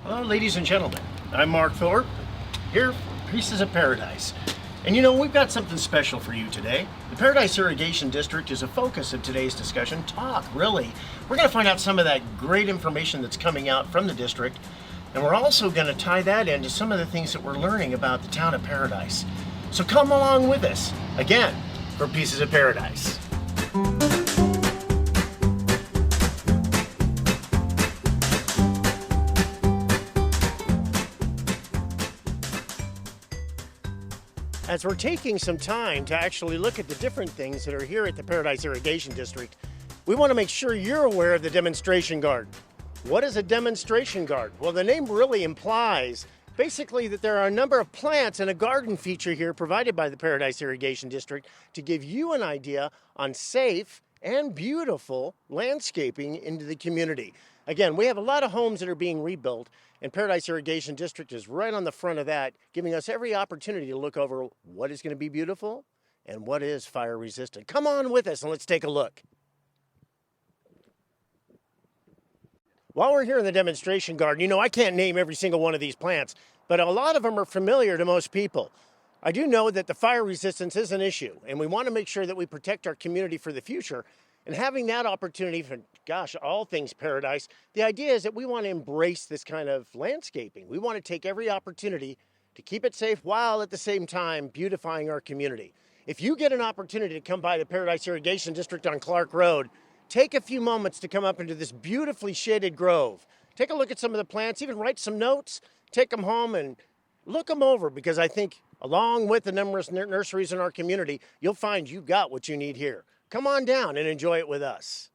Hello, ladies and gentlemen. I'm Mark Thorp, here for Pieces of Paradise. And you know, we've got something special for you today. The Paradise Irrigation District is a focus of today's discussion. Talk, really. We're going to find out some of that great information that's coming out from the district. And we're also going to tie that into some of the things that we're learning about the town of Paradise. So come along with us, again, for Pieces of Paradise. As we're taking some time to actually look at the different things that are here at the Paradise Irrigation District, we want to make sure you're aware of the demonstration garden. What is a demonstration garden? Well, the name really implies basically that there are a number of plants and a garden feature here provided by the Paradise Irrigation District to give you an idea on safe and beautiful landscaping into the community. Again, we have a lot of homes that are being rebuilt, and Paradise Irrigation District is right on the front of that, giving us every opportunity to look over what is going to be beautiful and what is fire resistant. Come on with us and let's take a look. While we're here in the demonstration garden, you know, I can't name every single one of these plants, but a lot of them are familiar to most people. I do know that the fire resistance is an issue, and we want to make sure that we protect our community for the future. And having that opportunity for, gosh, all things paradise, the idea is that we want to embrace this kind of landscaping. We want to take every opportunity to keep it safe while at the same time beautifying our community. If you get an opportunity to come by the Paradise Irrigation District on Clark Road, take a few moments to come up into this beautifully shaded grove. Take a look at some of the plants, even write some notes, take them home and look them over, because I think along with the numerous nurseries in our community, you'll find you've got what you need here. Come on down and enjoy it with us.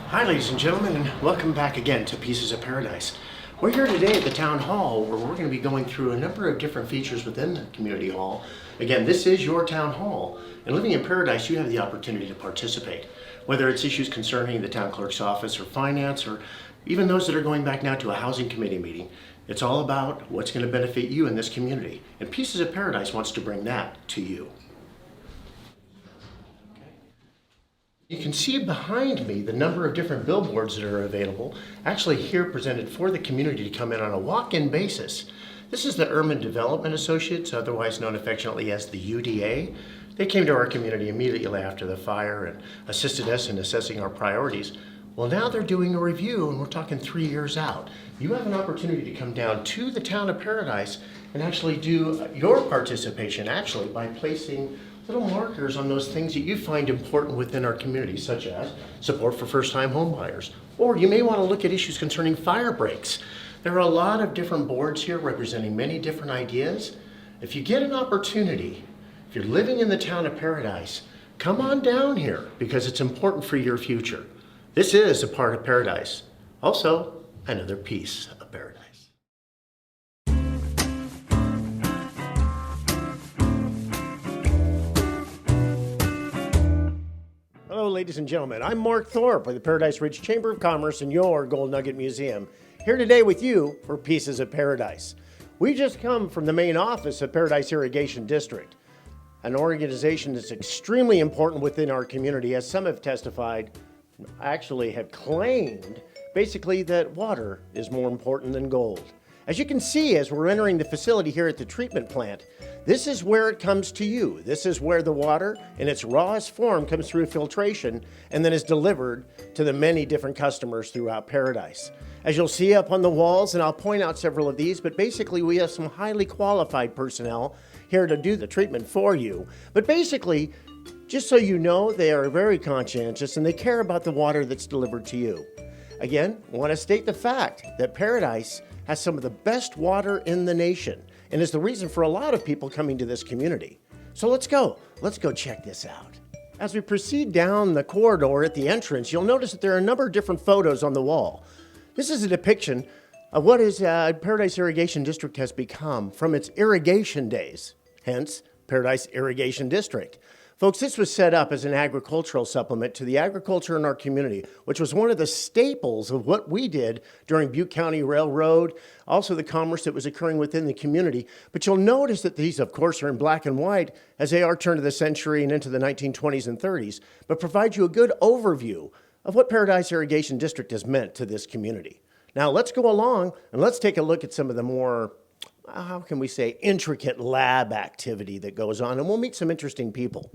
Hi, ladies and gentlemen, and welcome back again to Pieces of Paradise. We're here today at the Town Hall, where we're going to be going through a number of different features within the Community Hall. Again, this is your Town Hall, and living in Paradise, you have the opportunity to participate. Whether it's issues concerning the Town Clerk's office or finance, or even those that are going back now to a Housing Committee meeting, it's all about what's going to benefit you in this community. And Pieces of Paradise wants to bring that to you. You can see behind me the number of different billboards that are available, actually here presented for the community to come in on a walk-in basis. This is the Urban Development Associates, otherwise known affectionately as the UDA. They came to our community immediately after the fire and assisted us in assessing our priorities. Well, now they're doing a review, and we're talking 3 years out. You have an opportunity to come down to the town of Paradise and actually do your participation, actually, by placing little markers on those things that you find important within our community, such as support for first-time homebuyers. Or you may want to look at issues concerning fire breaks. There are a lot of different boards here representing many different ideas. If you get an opportunity, if you're living in the town of Paradise, come on down here, because it's important for your future. This is a part of Paradise. Also, another piece of Paradise. Hello, ladies and gentlemen. I'm Mark Thorp with the Paradise Ridge Chamber of Commerce and your Gold Nugget Museum, here today with you for Pieces of Paradise. We just come from the main office of Paradise Irrigation District, an organization that's extremely important within our community, as some have testified, actually have claimed, basically, that water is more important than gold. As you can see, as we're entering the facility here at the treatment plant, this is where it comes to you. This is where the water in its rawest form comes through filtration and then is delivered to the many different customers throughout Paradise. As you'll see up on the walls, and I'll point out several of these, but basically we have some highly qualified personnel here to do the treatment for you. But basically, just so you know, they are very conscientious and they care about the water that's delivered to you. Again, I want to state the fact that Paradise has some of the best water in the nation and is the reason for a lot of people coming to this community. So let's go check this out. As we proceed down the corridor at the entrance, you'll notice that there are a number of different photos on the wall. This is a depiction of what Paradise Irrigation District has become from its irrigation days, hence Paradise Irrigation District. Folks, this was set up as an agricultural supplement to the agriculture in our community, which was one of the staples of what we did during Butte County Railroad, also the commerce that was occurring within the community. But you'll notice that these, of course, are in black and white as they are turn of the century and into the 1920s and 30s, but provide you a good overview of what Paradise Irrigation District has meant to this community. Now let's go along and let's take a look at some of the more, how can we say, intricate lab activity that goes on, and we'll meet some interesting people.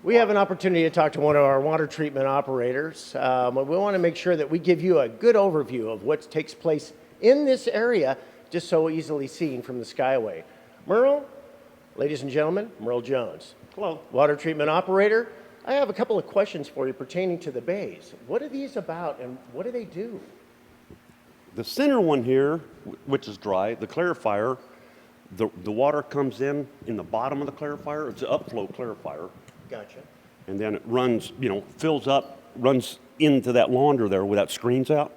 We have an opportunity to talk to one of our water treatment operators. We want to make sure that we give you a good overview of what takes place in this area, just so easily seen from the Skyway. Merle, ladies and gentlemen, Merle Jones. Hello. Water treatment operator. I have a couple of questions for you pertaining to the bays. What are these about and what do they do? The center one here, which is dry, the clarifier, the water comes in the bottom of the clarifier. It's an upflow clarifier. Gotcha. And then it runs, fills up, runs into that launder there where that screen's out,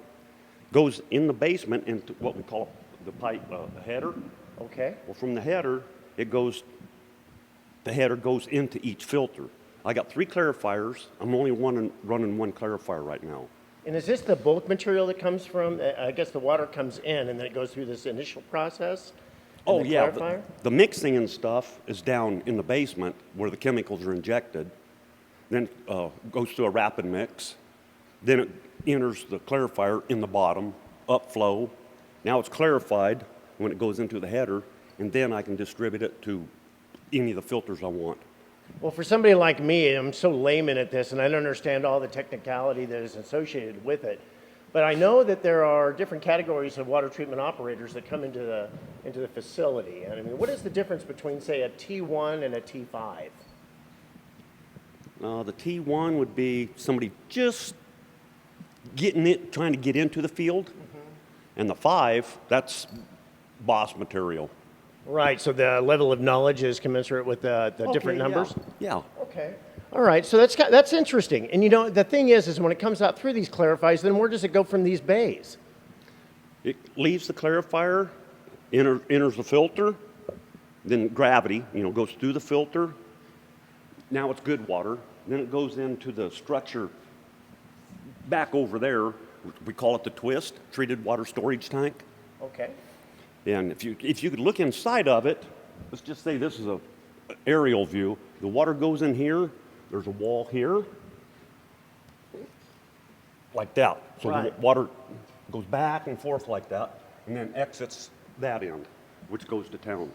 goes in the basement into what we call the pipe header. Okay. Well, from the header, the header goes into each filter. I got 3 clarifiers. I'm only running one clarifier right now. And is this the bulk material that comes from, I guess the water comes in and then it goes through this initial process? Oh yeah, the mixing and stuff is down in the basement where the chemicals are injected. Then goes through a rapid mix. Then it enters the clarifier in the bottom, upflow. Now it's clarified when it goes into the header, and then I can distribute it to any of the filters I want. Well, for somebody like me, I'm so layman at this and I don't understand all the technicality that is associated with it. But I know that there are different categories of water treatment operators that come into the facility. And I mean, what is the difference between, say, a T1 and a T5? The T1 would be somebody just trying to get into the field. And the 5, that's boss material. Right, so the level of knowledge is commensurate with the different numbers? Yeah. Okay. All right, so that's interesting. And the thing is when it comes out through these clarifiers, then where does it go from these bays? It leaves the clarifier, enters the filter, then gravity, goes through the filter. Now it's good water. Then it goes into the structure back over there. We call it the twist, treated water storage tank. Okay. And if you could look inside of it, let's just say this is an aerial view. The water goes in here. There's a wall here, like that. So right. The water goes back and forth like that, and then exits that end, which goes to town.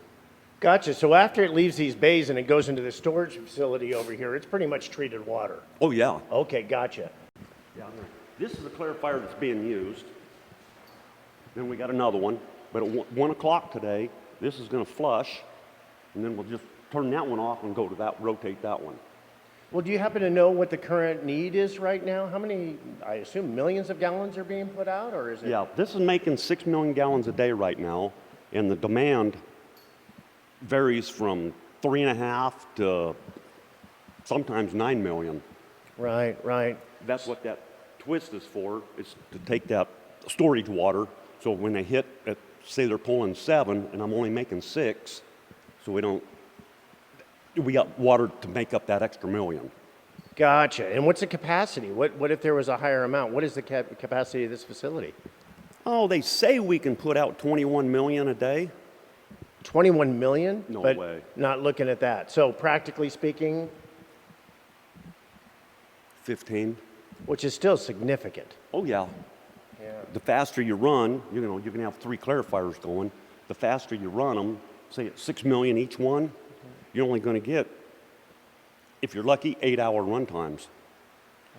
Gotcha. So after it leaves these bays and it goes into the storage facility over here, it's pretty much treated water. Oh, yeah. Okay, gotcha. Yeah. This is the clarifier that's being used. Then we got another one. But at 1 o'clock today, this is going to flush, and then we'll just turn that one off and go to that, rotate that one. Well, do you happen to know what the current need is right now? How many, I assume millions of gallons are being put out, or is it? Yeah, this is making 6 million gallons a day right now, and the demand varies from 3.5 to sometimes 9 million. Right, right. That's what that twist is for, is to take that storage water, so when they hit, say they're pulling 7, and I'm only making 6, so we got water to make up that extra million. Gotcha. And what's the capacity? What if there was a higher amount? What is the capacity of this facility? Oh, they say we can put out 21 million a day. 21 million? No but way. Not looking at that. So practically speaking? 15. Which is still significant. Oh, yeah. Yeah. The faster you run, you can have 3 clarifiers going. The faster you run them, say it's 6 million each one, you're only going to get, if you're lucky, 8-hour run times.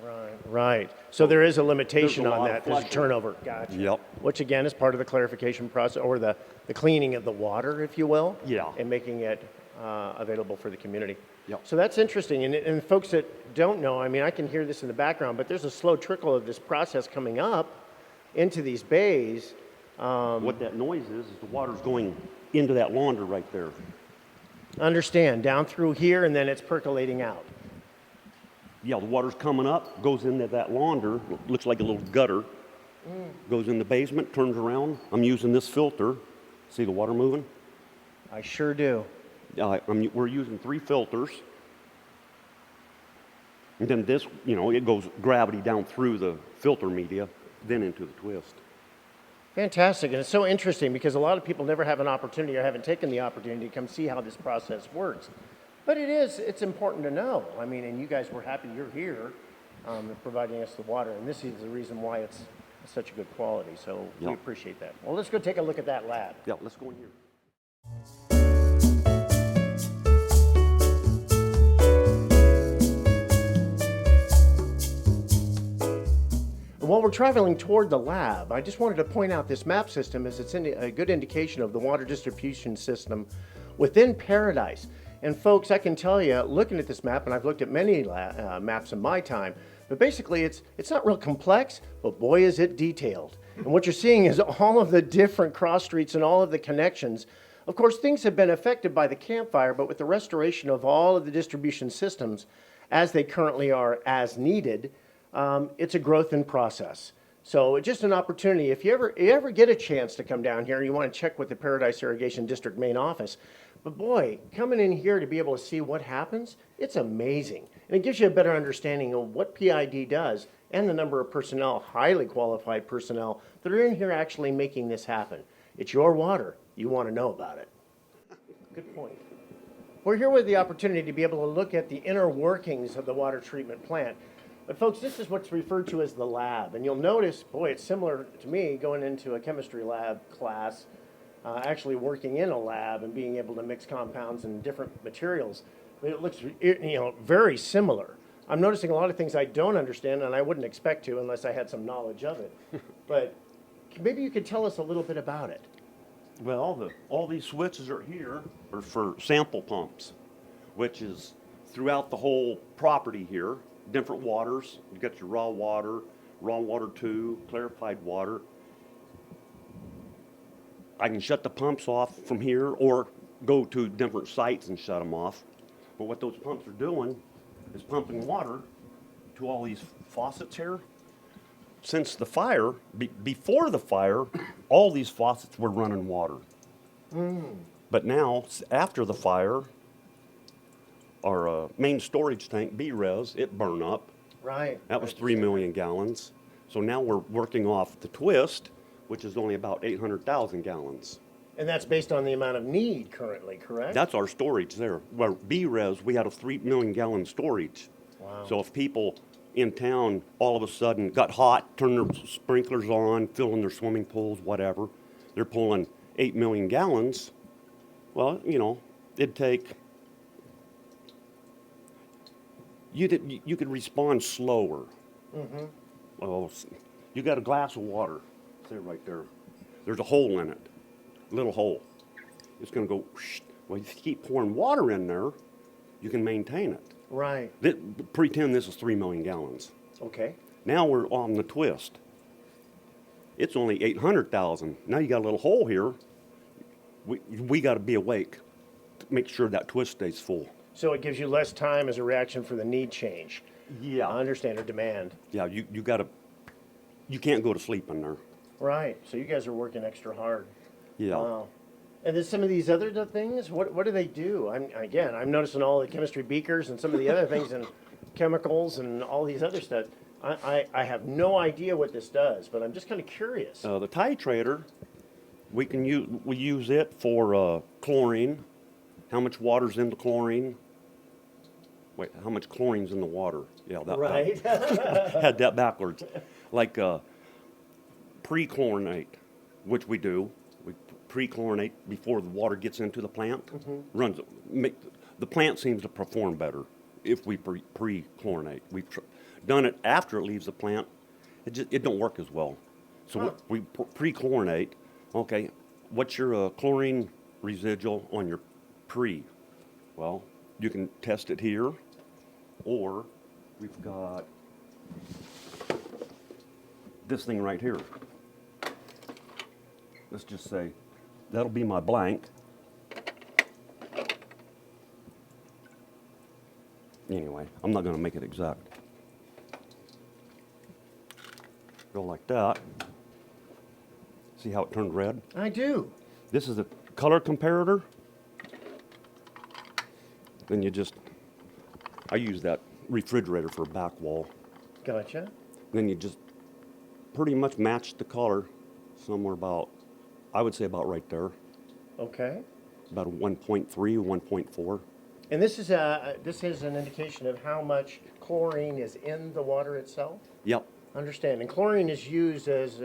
Right, right. So there is a limitation on that. There's a flushing. turnover. Gotcha. Yep. Which again is part of the clarification process, or the cleaning of the water, if you will. Yeah. And making it available for the community. Yep. So that's interesting. And folks that don't know, I mean, I can hear this in the background, but there's a slow trickle of this process coming up into these bays. What that noise is the water's going into that launder right there. Understand, down through here, and then it's percolating out. Yeah, the water's coming up, goes into that launder, looks like a little gutter, goes in the basement, turns around. I'm using this filter. See the water moving? I sure do. We're using 3 filters. And then this, it goes gravity down through the filter media, then into the twist. Fantastic, and it's so interesting because a lot of people never have an opportunity or haven't taken the opportunity to come see how this process works. But it's important to know. I mean, and you guys were happy you're here providing us the water. And this is the reason why it's such a good quality. So we Yep. appreciate that. Well, let's go take a look at that lab. Yeah, let's go in here. And while we're traveling toward the lab, I just wanted to point out this map system as it's a good indication of the water distribution system within Paradise. And folks, I can tell you, looking at this map, and I've looked at many maps in my time, but basically it's not real complex, but boy is it detailed. And what you're seeing is all of the different cross streets and all of the connections. Of course, things have been affected by the campfire, but with the restoration of all of the distribution systems as they currently are as needed, it's a growth in process. So it's just an opportunity. If you ever get a chance to come down here, you want to check with the Paradise Irrigation District main office. But boy, coming in here to be able to see what happens, it's amazing. And it gives you a better understanding of what PID does and the number of personnel, highly qualified personnel, that are in here actually making this happen. It's your water. You want to know about it. Good point. We're here with the opportunity to be able to look at the inner workings of the water treatment plant. But folks, this is what's referred to as the lab. And you'll notice, boy, it's similar to me going into a chemistry lab class, actually working in a lab and being able to mix compounds and different materials. It looks, very similar. I'm noticing a lot of things I don't understand, and I wouldn't expect to unless I had some knowledge of it. But maybe you could tell us a little bit about it. Well, all these switches are here are for sample pumps, which is throughout the whole property here. Different waters. You got your raw water 2, clarified water. I can shut the pumps off from here or go to different sites and shut them off. But what those pumps are doing is pumping water to all these faucets here. Since the fire, before the fire, all these faucets were running water. But now, after the fire, our main storage tank, B-Res, it burned up. Right. That was 3 million gallons. So now we're working off the twist, which is only about 800,000 gallons. And that's based on the amount of need currently, correct? That's our storage there. Where B-Res, we had a 3 million gallon storage. Wow. So if people in town all of a sudden got hot, turned their sprinklers on, filling their swimming pools, whatever, they're pulling 8 million gallons. Well, it'd take, you could respond slower. Mm-hmm. Well, you got a glass of water, say right there. There's a hole in it, little hole. It's going to go. Well, if you keep pouring water in there, you can maintain it. Right. Pretend this is 3 million gallons. Okay. Now we're on the twist. It's only 800,000. Now you got a little hole here. We got to be awake to make sure that twist stays full. So it gives you less time as a reaction for the need change. Yeah. I understand, or demand. Yeah, you can't go to sleep in there. Right. So you guys are working extra hard. Yeah. Wow. And then some of these other things, what do they do? I'm noticing all the chemistry beakers and some of the other things and chemicals and all these other stuff. I have no idea what this does, but I'm just kind of curious. The titrator, we use it for chlorine. How much water's in the chlorine? Wait, how much chlorine's in the water? Yeah, that Right. had that backwards. Like pre-chlorinate, which we do. We pre-chlorinate before the water gets into the plant. Mm-hmm. The plant seems to perform better if we pre-chlorinate. We've done it after it leaves the plant. It don't work as well. So we pre-chlorinate. Okay, what's your chlorine residual on your pre? Well, you can test it here, or we've got this thing right here. Let's just say that'll be my blank. Anyway, I'm not going to make it exact. Go like that. See how it turned red? I do. This is a color comparator. Then I use that refrigerator for a back wall. Gotcha. Then you just pretty much match the color somewhere about, I would say about right there. Okay. About a 1.3, 1.4. And this is an indication of how much chlorine is in the water itself? Yep. Understand. And chlorine is used as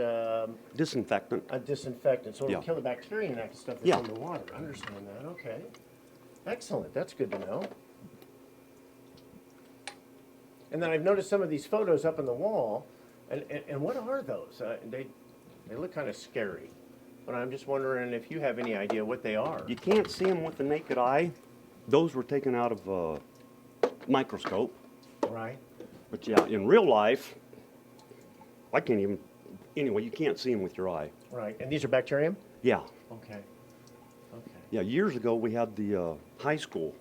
Disinfectant. a disinfectant, so it'll Yeah. kill the bacteria and that stuff that's Yeah. in the water. Understand that. Okay. Excellent. That's good to know. And then I've noticed some of these photos up on the wall, and what are those? They look kind of scary, but I'm just wondering if you have any idea what they are. You can't see them with the naked eye. Those were taken out of a microscope. Right. But yeah, in real life, I can't even, anyway, you can't see them with your eye. Right. And these are bacterium? Yeah. Okay. Okay. Yeah, years ago we had the high school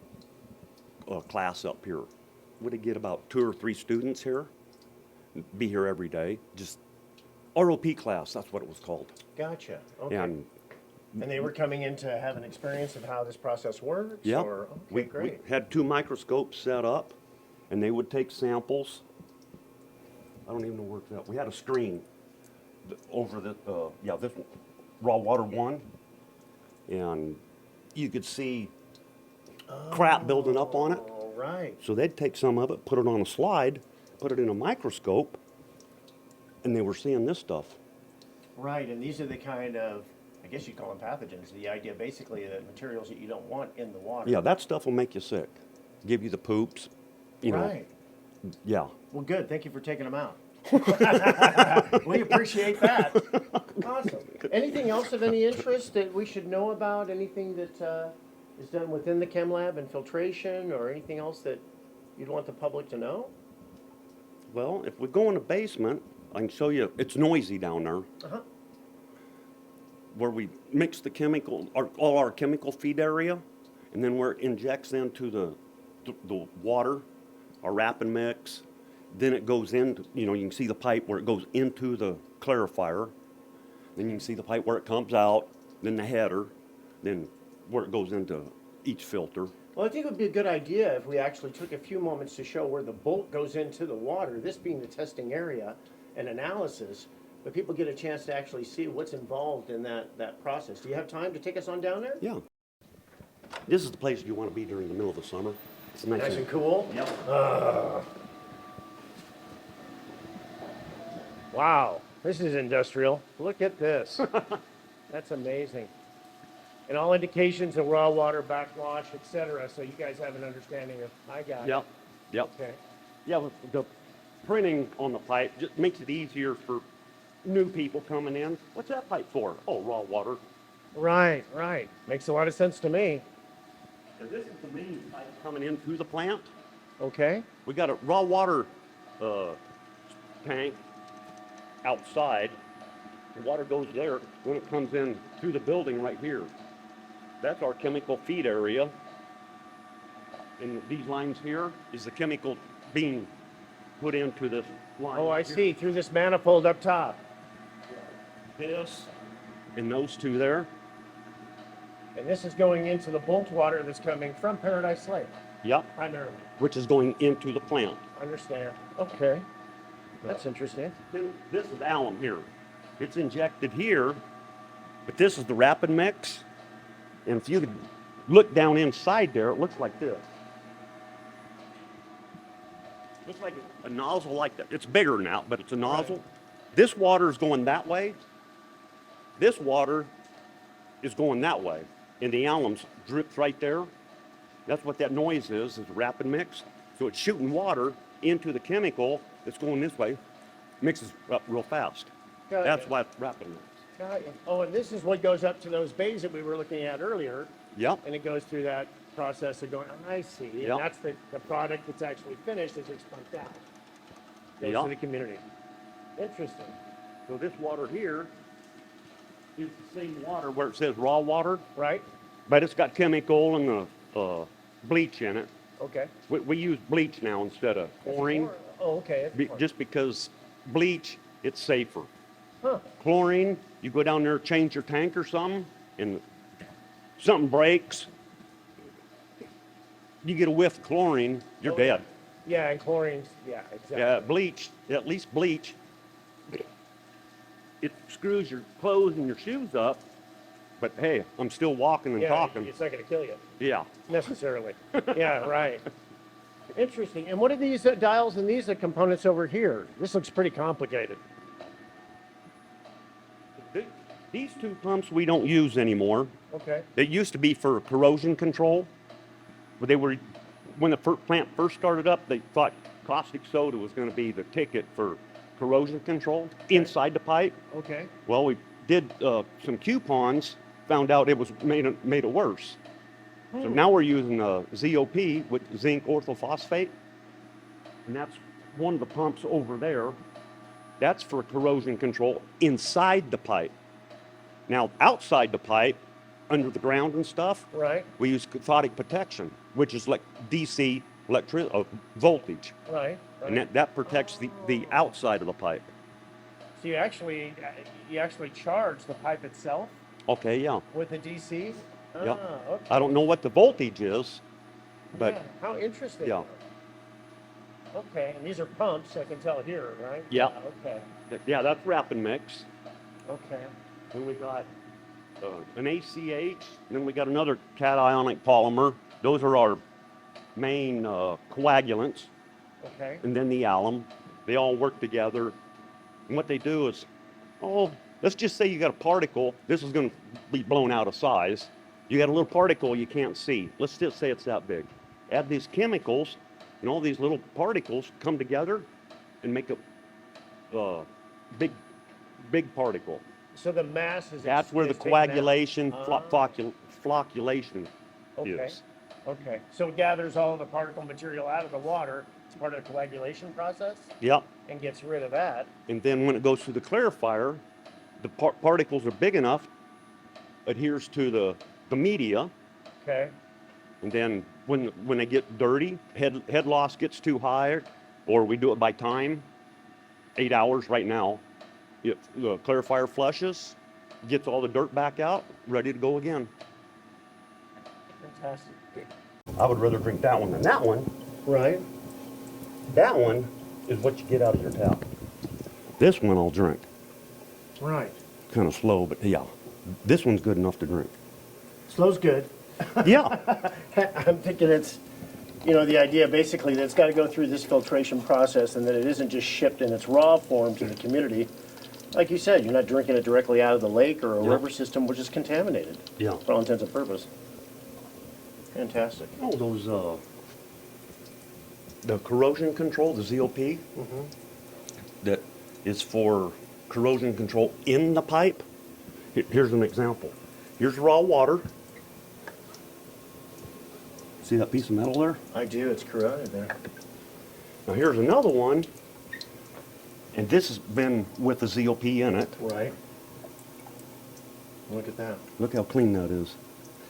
class up here. Would get about 2 or 3 students here, be here every day. Just ROP class, that's what it was called. Gotcha. Okay. And they were coming in to have an experience of how this process works? yeah, Or, okay, we great. had 2 microscopes set up, and they would take samples. I don't even know where it's at. We had a screen over the, this raw water one, and you could see crap building up on it. All right. So they'd take some of it, put it on a slide, put it in a microscope, and they were seeing this stuff. Right, and these are the kind of, I guess you'd call them pathogens, the idea basically that materials that you don't want in the water. Yeah, that stuff will make you sick, give you the poops, you know. Right. Yeah. Well, good. Thank you for taking them out. We appreciate that. Awesome. Anything else of any interest that we should know about? Anything that is done within the chem lab and filtration, or anything else that you'd want the public to know? Well, if we go in the basement, I can show you, it's noisy down there, Uh-huh. where we mix the chemical, all our chemical feed area, and then where it injects into the water, our wrapping mix. Then it goes into, you can see the pipe where it goes into the clarifier. Then you can see the pipe where it comes out, then the header, then where it goes into each filter. Well, I think it would be a good idea if we actually took a few moments to show where the bolt goes into the water, this being the testing area and analysis, but people get a chance to actually see what's involved in that process. Do you have time to take us on down there? Yeah. This is the place you want to be during the middle of the summer. It's nice, Nice and cool? Yep. Wow, this is industrial. Look at this. That's amazing. And all indications of raw water, backwash, etc. So you guys have an understanding of, I got it. Yep. Yep. Okay. Yeah, with the printing on the pipe just makes it easier for new people coming in. What's that pipe for? Oh, raw water. Right, right. Makes a lot of sense to me. And this is the main pipe coming into the plant. Okay. We got a raw water tank outside. The water goes there when it comes in through the building right here. That's our chemical feed area. And these lines here is the chemical being put into this line. Oh, I here. see. Through this manifold up top. This and those two there. And this is going into the bolt water that's coming from Paradise Lake, Yep. primarily. Which is going into the plant. Understand. Okay. That's interesting. Then this is alum here. It's injected here, but this is the rapid mix. And if you could look down inside there, it looks like this. Looks like a nozzle like that. It's bigger now, but it's a nozzle. Right. This water is going that way. This water is going that way. And the alum drips right there. That's what that noise is rapid mix. So it's shooting water into the chemical that's going this way, mixes up real fast. Got That's it. why it's rapid mix. Got you. Oh, and this is what goes up to those bays that we were looking at earlier. Yep. And it goes through that process of going, oh, I see. And Yep. that's the product that's actually finished as it's pumped out. Goes Yep. to the community. Interesting. So this water here is the same water where it says raw water, Right? but it's got chemical and the bleach in it. Okay. We use bleach now instead of chlorine, Oh, okay. just because bleach, it's safer. Huh. Chlorine, you go down there, change your tank or something, and something breaks, you get a whiff of chlorine, you're Oh, dead. Yeah, and chlorine's, yeah, exactly. Yeah, bleach, at least bleach, it screws your clothes and your shoes up, but hey, I'm still walking and talking. It's not going to kill you Yeah. necessarily. Yeah, right. Interesting. And what are these dials and these components over here? This looks pretty complicated. These two pumps we don't use anymore. Okay. They used to be for corrosion control, but they were, when the plant first started up, they thought caustic soda was going to be the ticket for corrosion control inside the pipe. Okay. Well, we did some coupons, found out it was made it worse. So now we're using ZOP with zinc orthophosphate, and that's one of the pumps over there. That's for corrosion control inside the pipe. Now, outside the pipe, under the ground and stuff, Right. we use cathodic protection, which is like DC voltage, Right. and that protects the outside of the pipe. So you actually charge the pipe itself Okay, yeah. with a DC? Yeah. Okay. I don't know what the voltage is, but Yeah, how interesting. yeah. Okay, and these are pumps, I can tell here, right? Yeah. Okay. Yeah, that's rapid mix. Okay. Then we got an ACH. Then we got another cationic polymer. Those are our main coagulants. Okay. And then the alum. They all work together. And what they do is, let's just say you got a particle. This is going to be blown out of size. You got a little particle you can't see. Let's just say it's that big. Add these chemicals, and all these little particles come together and make a big particle. So the mass is. That's where the is taken out. coagulation, flocculation Okay. is. Okay. So it gathers all of the particle material out of the water. It's part of the coagulation process Yep. and gets rid of that. And then when it goes through the clarifier, the particles are big enough, adheres to the media, Okay. and then when they get dirty, head loss gets too high, or we do it by time, 8 hours right now, the clarifier flushes, gets all the dirt back out, ready to go again. Fantastic. I would rather drink that one than that one. Right. That one is what you get out of your tap. This one I'll drink. Right. Kind of slow, but yeah. This one's good enough to drink. Slow's good. Yeah. I'm thinking it's, the idea basically that it's got to go through this filtration process and that it isn't just shipped in its raw form to the community. Like you said, you're not drinking it directly out of the lake or a Yeah. river system, which is contaminated. Yeah. For all intents and purposes. Fantastic. Oh, those, the corrosion control, the ZOP, that is for corrosion control in the pipe. Here's an example. Here's raw water. See that piece of metal there? I do. It's corroded there. Now here's another one, and this has been with the ZOP in it. Right. Look at that. Look how clean that is.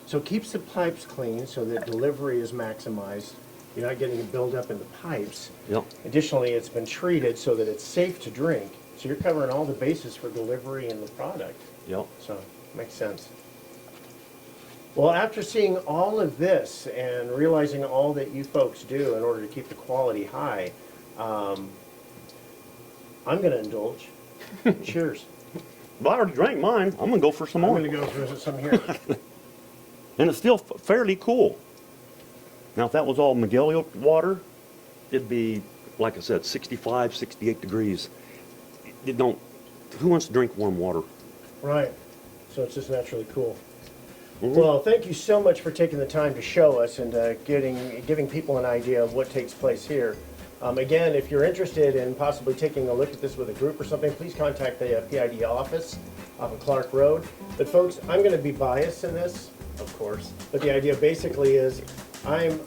So it keeps the pipes clean so that delivery is maximized. You're not getting a buildup in the pipes. Yep. Additionally, it's been treated so that it's safe to drink. So you're covering all the bases for delivery and the product. Yep. So, makes sense. Well, after seeing all of this and realizing all that you folks do in order to keep the quality high, I'm going to indulge. Cheers. Well, I already drank mine. I'm gonna go for some I'm more. going to go through some here. And it's still fairly cool. Now, if that was all McGill water, it'd be, like I said, 65, 68 degrees. Who wants to drink warm water? Right. So it's just naturally cool. Mhm. Well, thank you so much for taking the time to show us and giving people an idea of what takes place here. Again, if you're interested in possibly taking a look at this with a group or something, please contact the PID office off of Clark Road. But folks, I'm going to be biased in this, of course. But the idea basically is I'm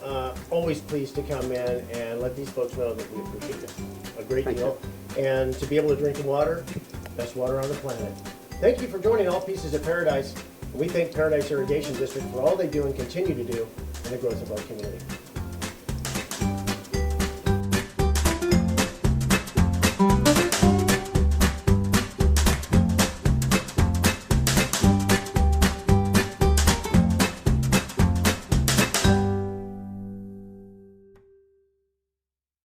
always pleased to come in and let these folks know that we appreciate it a great deal. And to be able to drink the water, best water on the planet. Thank you for joining All Pieces of Paradise. We thank Paradise Irrigation District for all they do and continue to do in the growth of our community.